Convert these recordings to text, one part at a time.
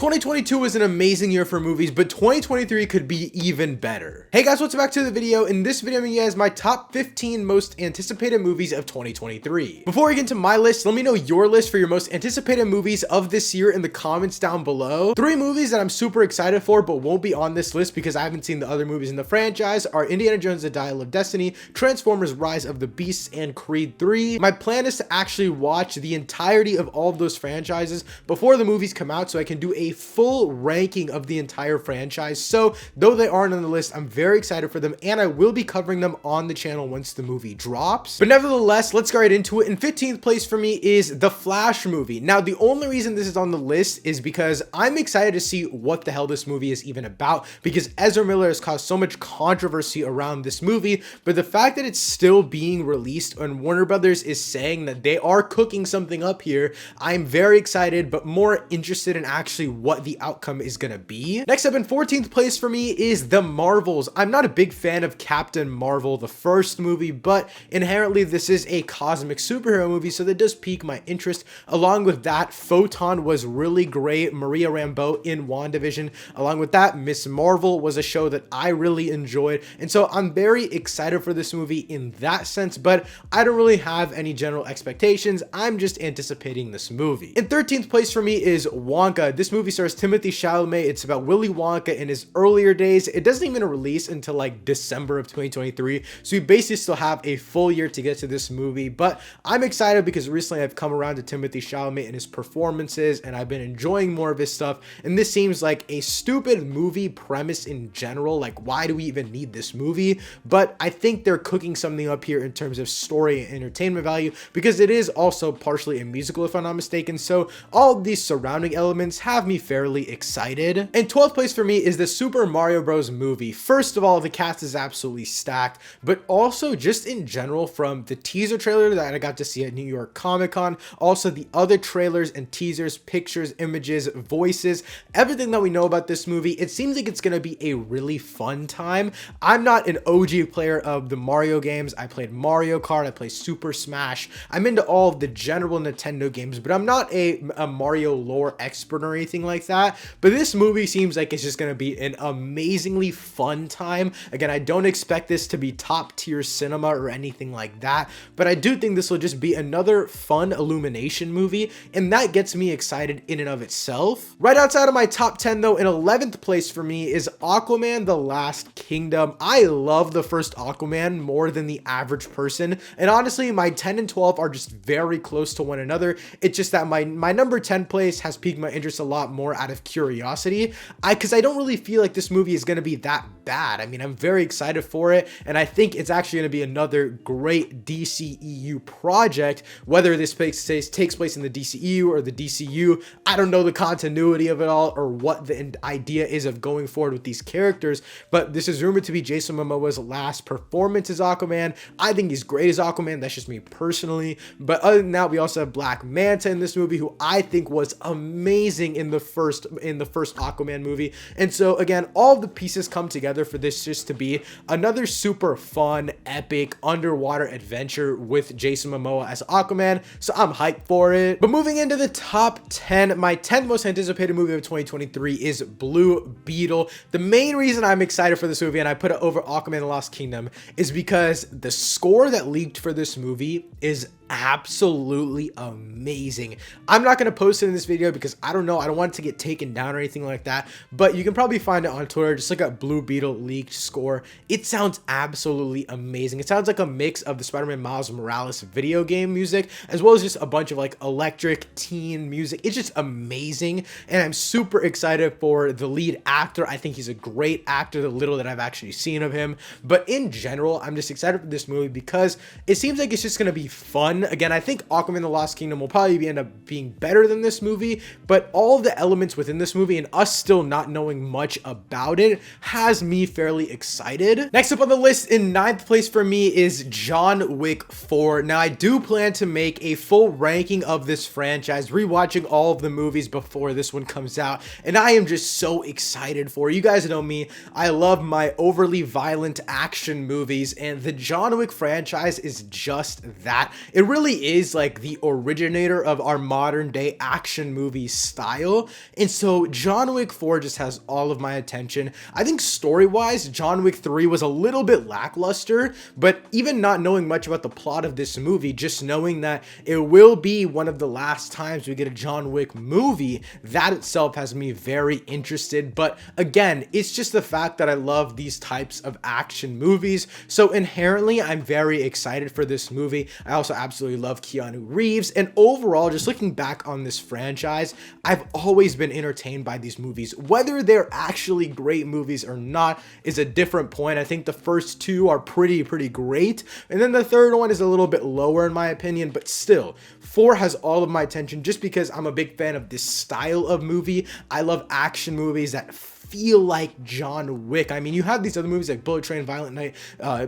2022 was an amazing year for movies, but 2023 could be even better. Hey guys, welcome back to the video. In this video, I'm giving you guys my top 15 most anticipated movies of 2023. Before we get into my list, let me know your list for your most anticipated movies of this year in the comments down below. 3 movies that I'm super excited for but won't be on this list because I haven't seen the other movies in the franchise are Indiana Jones: The Dial of Destiny, Transformers: Rise of the Beasts, and Creed 3. My plan is to actually watch the entirety of all of those franchises before the movies come out so I can do a full ranking of the entire franchise. So though they aren't on the list, I'm very excited for them and I will be covering them on the channel once the movie drops. But nevertheless, let's get right into it. In 15th place for me is the Flash movie. Now, the only reason this is on the list is because I'm excited to see what the hell this movie is even about, because Ezra Miller has caused so much controversy around this movie, but the fact that it's still being released and Warner Brothers is saying that they are cooking something up here, I'm very excited, but more interested in actually what the outcome is gonna be. Next up in 14th place for me is The Marvels. I'm not a big fan of Captain Marvel, the first movie, but inherently this is a cosmic superhero movie, so that does pique my interest. Along with that, Photon was really great. Maria Rambeau in WandaVision. Along with that, Miss Marvel was a show that I really enjoyed, and so I'm very excited for this movie in that sense, but I don't really have any general expectations. I'm just anticipating this movie. In 13th place for me is Wonka. This movie stars Timothée Chalamet. It's about Willy Wonka in his earlier days. It doesn't even release until like December of 2023, so we basically still have a full year to get to this movie, but I'm excited because recently I've come around to Timothée Chalamet and his performances and I've been enjoying more of his stuff, and this seems like a stupid movie premise in general. Like, why do we even need this movie? But I think they're cooking something up here in terms of story and entertainment value, because it is also partially a musical if I'm not mistaken, so all of these surrounding elements have me fairly excited. In 12th place for me is the Super Mario Bros. Movie. First of all, the cast is absolutely stacked, but also just in general, from the teaser trailer that I got to see at New York Comic Con, also the other trailers and teasers, pictures, images, voices, everything that we know about this movie, it seems like it's going to be a really fun time. I'm not an OG player of the Mario games. I played Mario Kart, I play Super Smash. I'm into all of the general Nintendo games, but I'm not a Mario lore expert or anything like that. But this movie seems like it's just going to be an amazingly fun time. Again, I don't expect this to be top tier cinema or anything like that, but I do think this will just be another fun Illumination movie, and that gets me excited in and of itself. Right outside of my top 10 though, in 11th place for me is Aquaman: The Last Kingdom. I love the first Aquaman more than the average person, and honestly my 10 and 12 are just very close to one another. It's just that my number 10 place has piqued my interest a lot more out of curiosity, because I don't really feel like this movie is going to be that bad. I mean, I'm very excited for it, and I think it's actually going to be another great DCEU project. Whether this takes place in the DCEU or the DCU, I don't know the continuity of it all or what the idea is of going forward with these characters, but this is rumored to be Jason Momoa's last performance as Aquaman. I think he's great as Aquaman. That's just me personally, but other than that, we also have Black Manta in this movie, who I think was amazing in the first Aquaman movie. And so again, all the pieces come together for this just to be another super fun, epic underwater adventure with Jason Momoa as Aquaman, so I'm hyped for it. But moving into the top 10, my 10th most anticipated movie of 2023 is Blue Beetle. The main reason I'm excited for this movie, and I put it over Aquaman: The Lost Kingdom, is because the score that leaked for this movie is absolutely amazing. I'm not going to post it in this video because I don't want it to get taken down or anything like that, but you can probably find it on Twitter. Just look at Blue Beetle leaked score. It sounds absolutely amazing. It sounds like a mix of the Spider-Man Miles Morales video game music as well as just a bunch of like electric teen music. It's just amazing, and I'm super excited for the lead actor. I think he's a great actor, the little that I've actually seen of him. But in general, I'm just excited for this movie because it seems like it's just going to be fun. Again, I think Aquaman: The Lost Kingdom will probably end up being better than this movie, but all the elements within this movie and us still not knowing much about it has me fairly excited. Next up on the list, in 9th place for me, is John Wick 4. Now, I do plan to make a full ranking of this franchise, rewatching all of the movies before this one comes out, and I am just so excited for it. You guys know me, I love my overly violent action movies, and the John Wick franchise is just that. It really is like the originator of our modern day action movie style, And so John Wick 4 just has all of my attention. I think story-wise, John Wick 3 was a little bit lackluster, but even not knowing much about the plot of this movie, just knowing that it will be one of the last times we get a John Wick movie, that itself has me very interested. But again, it's just the fact that I love these types of action movies, so inherently I'm very excited for this movie. I also absolutely love Keanu Reeves, and overall, just looking back on this franchise, I've always been entertained by these movies. Whether they're actually great movies or not is a different point. I think the first two are pretty great, and then the third one is a little bit lower in my opinion, but still, 4 has all of my attention just because I'm a big fan of this style of movie. I love action movies that feel like John Wick. I mean, you have these other movies like Bullet Train, Violent Night,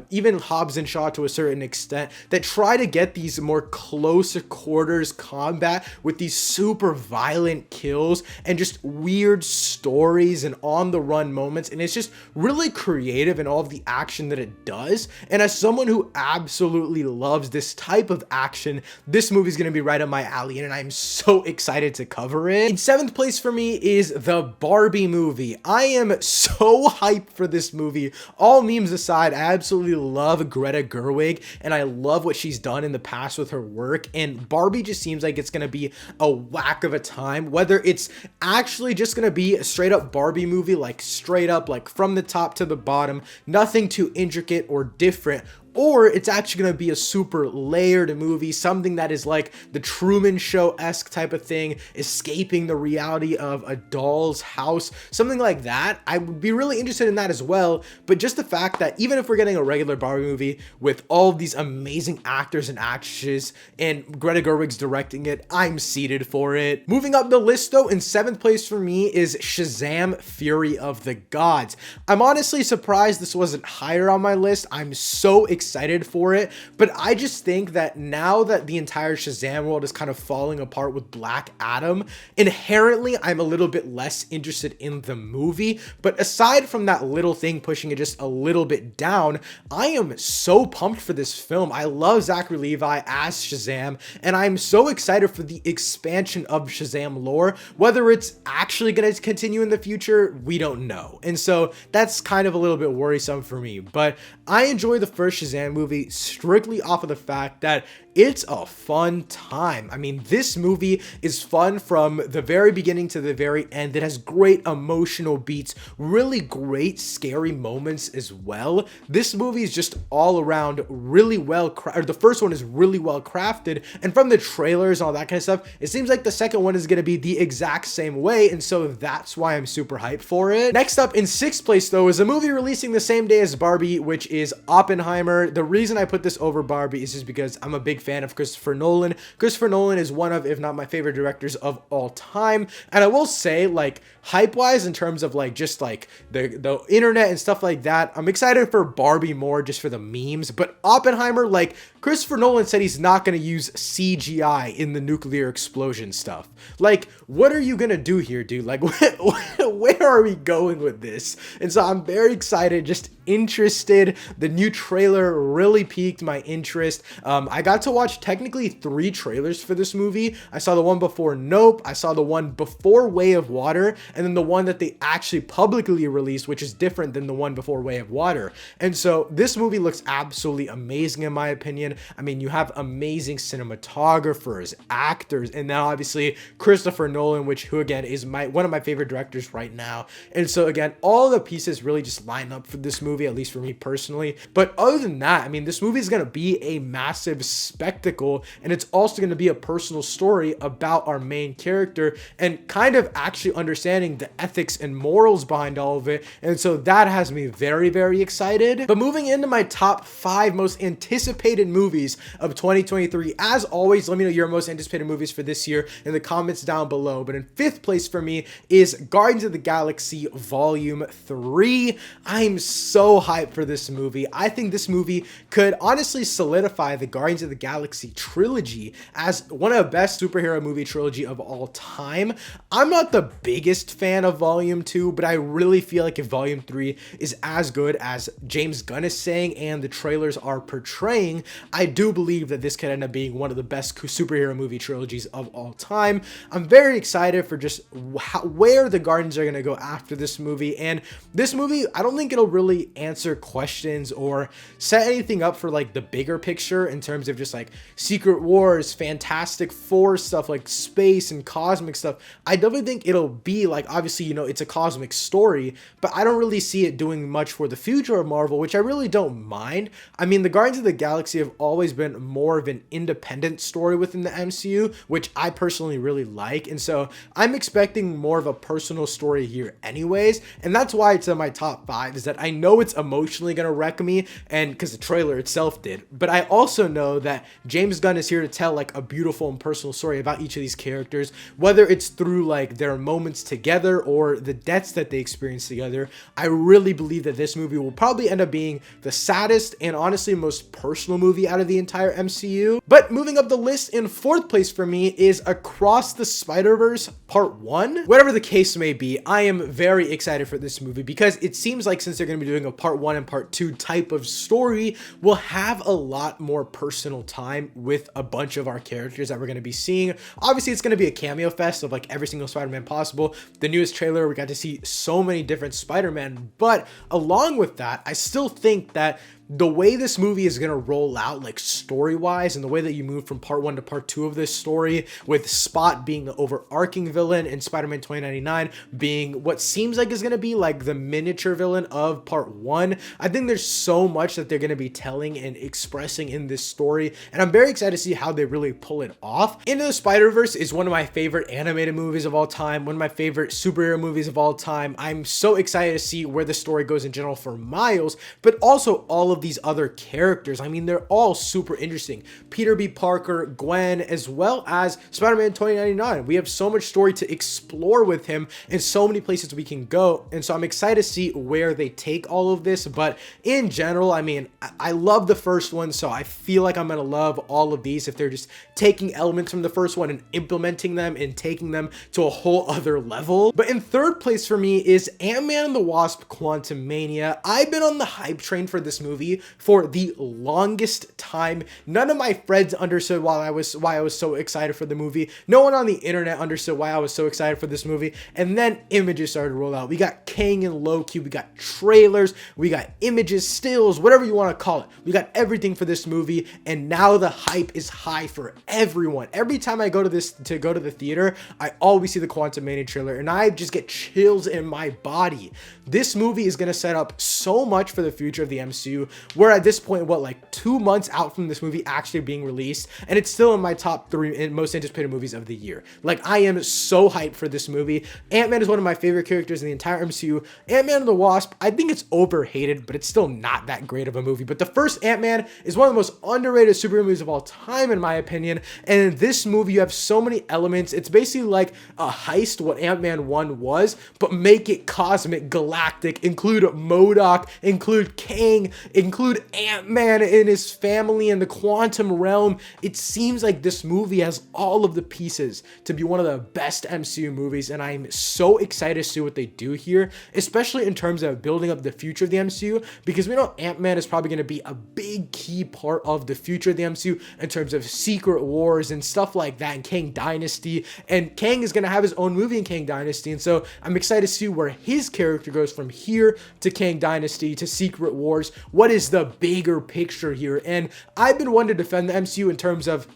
even Hobbs and Shaw to a certain extent, that try to get these more close quarters combat with these super violent kills and just weird stories and on the run moments, and it's just really creative in all of the action that it does. And as someone who absolutely loves this type of action, this movie is going to be right up my alley, and I'm so excited to cover it. In 7th place for me is the Barbie movie. I am so hyped for this movie. All memes aside, I absolutely love Greta Gerwig, and I love what she's done in the past with her work, and Barbie just seems like it's gonna be a whack of a time, whether it's actually just gonna be a straight up Barbie movie, like straight up, like from the top to the bottom, nothing too intricate or different, or it's actually going to be a super layered movie, something that is like the Truman Show-esque type of thing, escaping the reality of a doll's house, something like that. I would be really interested in that as well, but just the fact that even if we're getting a regular Barbie movie with all of these amazing actors and actresses, and Greta Gerwig's directing it, I'm seated for it. Moving up the list though, in 7th place for me is Shazam! Fury of the Gods. I'm honestly surprised this wasn't higher on my list. I'm so excited for it, but I just think that now that the entire Shazam world is kind of falling apart with Black Adam, inherently I'm a little bit less interested in the movie. But aside from that little thing pushing it just a little bit down, I am so pumped for this film. I love Zachary Levi as Shazam, and I'm so excited for the expansion of Shazam lore. Whether it's actually going to continue in the future, we don't know, and so that's kind of a little bit worrisome for me. But I enjoy the first Shazam movie strictly off of the fact that it's a fun time. I mean, this movie is fun from the very beginning to the very end. It has great emotional beats, really great scary moments as well. This movie is just all around really well crafted. The first one is really well crafted, and from the trailers and all that kind of stuff, it seems like the second one is going to be the exact same way, and so that's why I'm super hyped for it. Next up in 6th place though is a movie releasing the same day as Barbie, which is Oppenheimer. The reason I put this over Barbie is just because I'm a big fan of Christopher Nolan. Christopher Nolan is one of, if not my favorite directors of all time. And I will say, like, hype-wise, in terms of like just like the internet and stuff like that, I'm excited for Barbie more just for the memes. But Oppenheimer, like, Christopher Nolan said he's not going to use CGI in the nuclear explosion stuff. Like, what are you going to do here, dude? Like, where are we going with this? And so I'm very excited, just interested. The new trailer really piqued my interest. I got to watch technically 3 trailers for this movie. I saw the one before Nope, I saw the one before Way of Water, and then the one that they actually publicly released, which is different than the one before Way of Water. And so this movie looks absolutely amazing in my opinion. I mean, you have amazing cinematographers, actors, and now obviously Christopher Nolan, who again is one of my favorite directors right now. And so again, all the pieces really just line up for this movie, at least for me personally. But other than that, I mean, this movie is going to be a massive spectacle, and it's also going to be a personal story about our main character and kind of actually understanding the ethics and morals behind all of it. And so that has me very excited. But moving into my top 5 most anticipated movies of 2023, as always, let me know your most anticipated movies for this year in the comments down below. But in 5th place for me is Guardians of the Galaxy Volume 3. I'm so hyped for this movie. I think this movie could honestly solidify the Guardians of the Galaxy Galaxy trilogy as one of the best superhero movie trilogy of all time. I'm not the biggest fan of Volume 2, but I really feel like if Volume 3 is as good as James Gunn is saying and the trailers are portraying, I do believe that this could end up being one of the best superhero movie trilogies of all time. I'm very excited for just where the Guardians are going to go after this movie, and this movie, I don't think it'll really answer questions or set anything up for like the bigger picture in terms of just like Secret Wars, Fantastic Four stuff, like space and cosmic stuff. I definitely think it'll be like, obviously, you know, it's a cosmic story, but I don't really see it doing much for the future of Marvel, which I really don't mind. I mean, the Guardians of the Galaxy have always been more of an independent story within the MCU, which I personally really like, and so I'm expecting more of a personal story here anyways, and that's why it's in my top 5, is that I know it's emotionally gonna wreck me, and because the trailer itself did, but I also know that James Gunn is here to tell like a beautiful and personal story about each of these characters, whether it's through like their moments together or the deaths that they experience together. I really believe that this movie will probably end up being the saddest and honestly most personal movie out of the entire MCU. But moving up the list, in 4th place for me is Across the Spider-Verse Part 1. Whatever the case may be, I am very excited for this movie because it seems like since they're going to be doing a Part 1 and Part 2 type of story, we'll have a lot more personal time with a bunch of our characters that we're going to be seeing. Obviously, it's going to be a cameo fest of like every single Spider-Man possible. The newest trailer, we got to see so many different Spider-Man, but along with that, I still think that the way this movie is going to roll out, like story-wise, and the way that you move from Part 1 to Part 2 of this story, with Spot being the overarching villain and Spider-Man 2099 being what seems like is going to be like the miniature villain of Part 1, I think there's so much that they're going to be telling and expressing in this story, and I'm very excited to see how they really pull it off. Into the Spider-Verse is one of my favorite animated movies of all time, one of my favorite superhero movies of all time. I'm so excited to see where the story goes in general for Miles, but also all of these other characters. I mean, they're all super interesting. Peter B. Parker, Gwen, as well as Spider-Man 2099. We have so much story to explore with him and so many places we can go. And so I'm excited to see where they take all of this. But in general, I mean, I love the first one, so I feel like I'm going to love all of these if they're just taking elements from the first one and implementing them and taking them to a whole other level. But in 3rd place for me is Ant-Man and the Wasp: Quantumania. I've been on the hype train for this movie for the longest time. None of my friends understood why I was so excited for the movie. No one on the internet understood why I was so excited for this movie. And then images started to roll out. We got Kang and Loki, we got trailers, we got images, stills, whatever you want to call it. We got everything for this movie, and now the hype is high for everyone. Every time I go to the theater, I always see the Quantumania trailer, and I just get chills in my body. This movie is going to set up so much for the future of the MCU. We're at this point, what, like 2 months out from this movie actually being released, and it's still in my top 3 most anticipated movies of the year. Like, I am so hyped for this movie. Ant-Man is one of my favorite characters in the entire MCU. Ant-Man and the Wasp, I think it's overhated, but it's still not that great of a movie. But the first Ant-Man is one of the most underrated superhero movies of all time, in my opinion. And in this movie, you have so many elements. It's basically like a heist, what Ant-Man 1 was, but make it cosmic, galactic, include MODOK, include Kang, include Ant-Man and his family in the quantum realm. It seems like this movie has all of the pieces to be one of the best MCU movies, and I'm so excited to see what they do here, especially in terms of building up the future of the MCU, because we know Ant-Man is probably going to be a big key part of the future of the MCU in terms of Secret Wars and stuff like that, and Kang Dynasty, and Kang is going to have his own movie in Kang Dynasty, and so I'm excited to see where his character goes from here to Kang Dynasty to Secret Wars. What is the bigger picture here? And I've been one to defend the MCU in terms of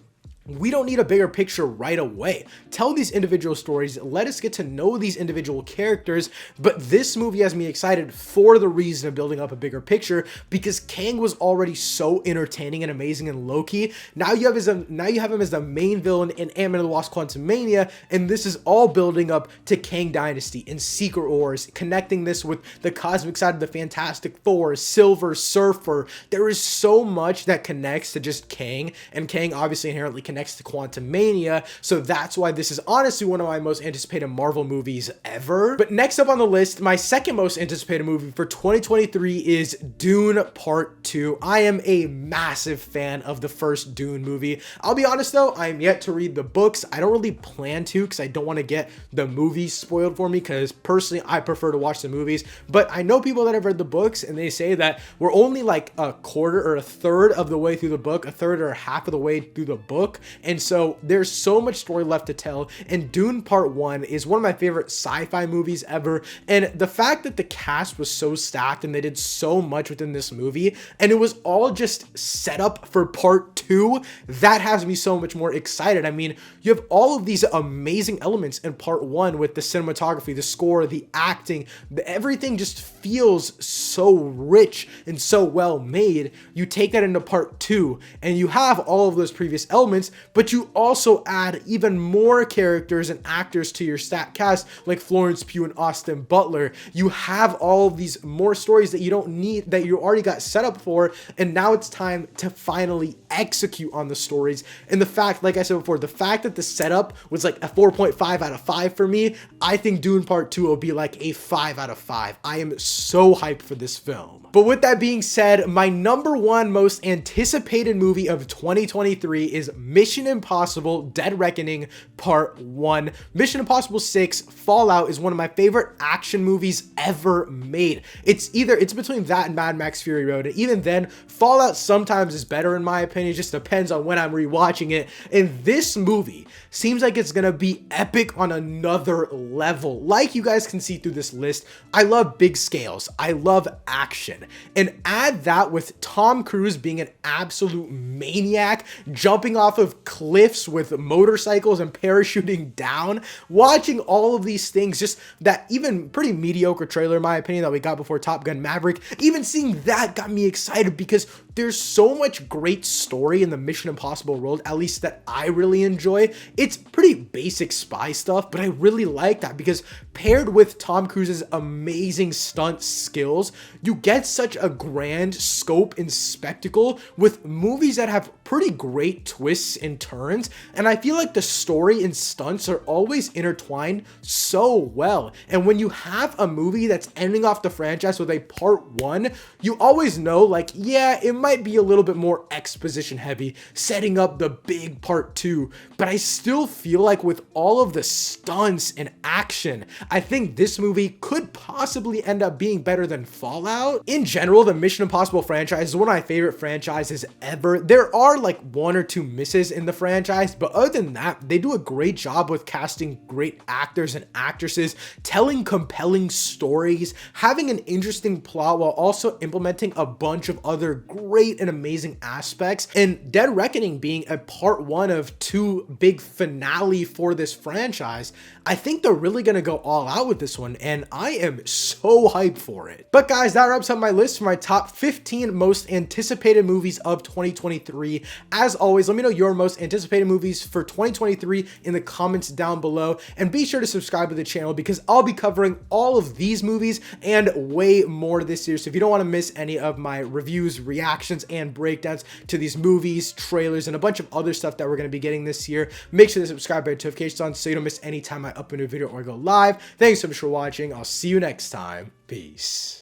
we don't need a bigger picture right away. Tell these individual stories, let us get to know these individual characters, but this movie has me excited for the reason of building up a bigger picture, because Kang was already so entertaining and amazing in Loki. Now you have him as the main villain in Ant-Man and the Wasp: Quantumania, and this is all building up to Kang Dynasty and Secret Wars, connecting this with the cosmic side of the Fantastic Four, Silver Surfer. There is so much that connects to just Kang, and Kang obviously inherently connects next to Quantumania, so that's why this is honestly one of my most anticipated Marvel movies ever. But next up on the list, my second most anticipated movie for 2023 is Dune Part 2. I am a massive fan of the first Dune movie. I'll be honest though, I am yet to read the books. I don't really plan to because I don't want to get the movies spoiled for me, because personally I prefer to watch the movies. But I know people that have read the books and they say that we're only like a quarter or a third of the way through the book, a third or half of the way through the book. And so there's so much story left to tell. And Dune Part 1 is one of my favorite sci-fi movies ever. And the fact that the cast was so stacked and they did so much within this movie, and it was all just set up for Part 2, that has me so much more excited. I mean, you have all of these amazing elements in Part 1 with the cinematography, the score, the acting, everything just feels so rich and so well made. You take that into Part 2 and you have all of those previous elements, but you also add even more characters and actors to your stat cast, like Florence Pugh and Austin Butler. You have all of these more stories that you don't need, that you already got set up for, and now it's time to finally execute on the stories. And the fact, like I said before, the fact that the setup was like a 4.5 out of 5 for me, I think Dune Part 2 will be like a 5 out of 5. I am so hyped for this film. But with that being said, my number one most anticipated movie of 2023 is Mission Impossible Dead Reckoning Part 1. Mission Impossible 6 Fallout is one of my favorite action movies ever made. It's between that and Mad Max Fury Road. And even then, Fallout sometimes is better in my opinion. It just depends on when I'm rewatching it. And this movie seems like it's gonna be epic on another level. Like you guys can see through this list, I love big scales. I love action. And add that with Tom Cruise being an absolute maniac, jumping off of cliffs with motorcycles and parachuting down, watching all of these things, just that even pretty mediocre trailer in my opinion that we got before Top Gun Maverick, even seeing that got me excited because there's so much great story in the Mission Impossible world, at least that I really enjoy. It's pretty basic spy stuff, but I really like that because paired with Tom Cruise's amazing stunt skills, you get such a grand scope and spectacle with movies that have pretty great twists and turns. And I feel like the story and stunts are always intertwined so well. And when you have a movie that's ending off the franchise with a Part 1, you always know, like, yeah, it might be a little bit more exposition heavy, setting up the big Part 2, but I still feel like with all of the stunts and action, I think this movie could possibly end up being better than Fallout. In general, the Mission Impossible franchise is one of my favorite franchises ever. There are like one or two misses in the franchise, but other than that, they do a great job with casting great actors and actresses, telling compelling stories, having an interesting plot while also implementing a bunch of other great and amazing aspects. And Dead Reckoning being a Part 1 of 2 big finale for this franchise, I think they're really gonna go all out with this one, and I am so hyped for it. But guys, that wraps up my list for my top 15 most anticipated movies of 2023. As always, let me know your most anticipated movies for 2023 in the comments down below, and be sure to subscribe to the channel because I'll be covering all of these movies and way more this year. So if you don't want to miss any of my reviews, reactions, and breakdowns to these movies, trailers, and a bunch of other stuff that we're going to be getting this year, make sure to subscribe by notifications on so you don't miss any time I upload a video or go live. Thanks so much for watching. I'll see you next time. Peace.